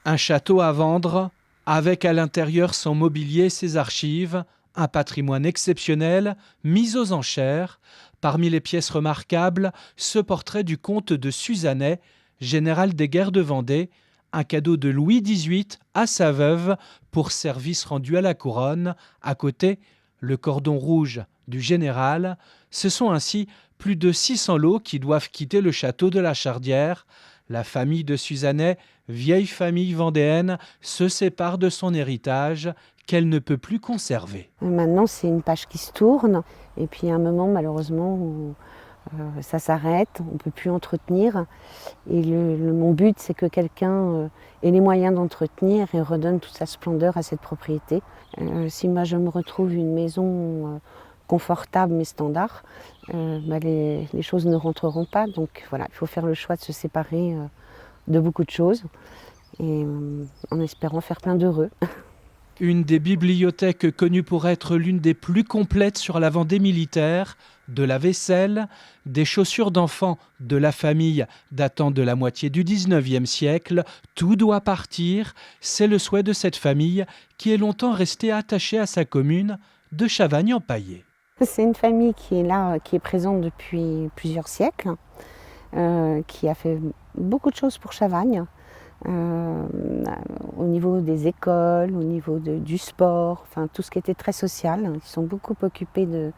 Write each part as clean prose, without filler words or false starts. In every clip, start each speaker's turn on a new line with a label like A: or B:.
A: Un château à vendre, avec à l'intérieur son mobilier et ses archives, un patrimoine exceptionnel, mis aux enchères. Parmi les pièces remarquables, ce portrait du comte de Suzanais, général des guerres de Vendée, un cadeau de Louis XVIII à sa veuve pour service rendu à la couronne. À côté, le cordon rouge du général. Ce sont ainsi plus de 600 lots qui doivent quitter le château de la Chardière. La famille de Suzanais, vieille famille vendéenne, se sépare de son héritage qu'elle ne peut plus conserver.
B: Maintenant, c'est une page qui se tourne, et puis il y a un moment, malheureusement, où ça s'arrête, on ne peut plus entretenir. Et mon but, c'est que quelqu'un ait les moyens d'entretenir et redonne toute sa splendeur à cette propriété. Si moi, je me retrouve une maison confortable mais standard, les choses ne rentreront pas. Donc voilà, il faut faire le choix de se séparer de beaucoup de choses, et en espérant faire plein d'heureux.
A: Une des bibliothèques connues pour être l'une des plus complètes sur la Vendée militaire, de la vaisselle, des chaussures d'enfants de la famille datant de la moitié du XIXe siècle, tout doit partir. C'est le souhait de cette famille qui est longtemps restée attachée à sa commune de Chavagne-en-Paillé.
B: C'est une famille qui est là, qui est présente depuis plusieurs siècles, qui a fait beaucoup de choses pour Chavagne. Au niveau des écoles, au niveau du sport, enfin tout ce qui était très social. Ils sont beaucoup occupés de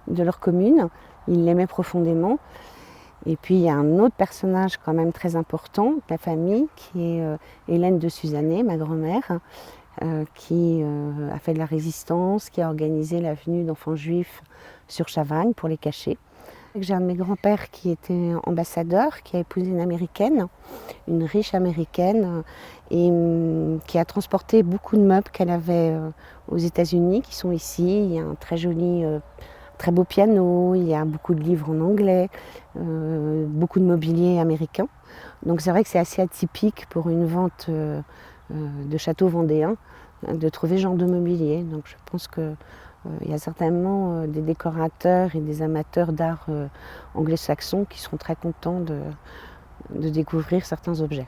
B: leur commune, ils l'aimaient profondément. Et puis il y a un autre personnage quand même très important de la famille, qui est Hélène de Suzanais, ma grand-mère, qui a fait de la résistance, qui a organisé la venue d'enfants juifs sur Chavagne pour les cacher. J'ai un de mes grands-pères qui était ambassadeur, qui a épousé une américaine, une riche américaine, et qui a transporté beaucoup de meubles qu'elle avait aux États-Unis, qui sont ici. Il y a un très joli, très beau piano, il y a beaucoup de livres en anglais, beaucoup de mobilier américain. Donc c'est vrai que c'est assez atypique pour une vente de château vendéen de trouver ce genre de mobilier. Donc je pense que il y a certainement des décorateurs et des amateurs d'art anglo-saxon qui seront très contents de découvrir certains objets.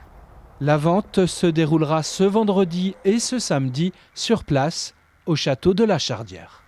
A: La vente se déroulera ce vendredi et ce samedi sur place au château de la Chardière.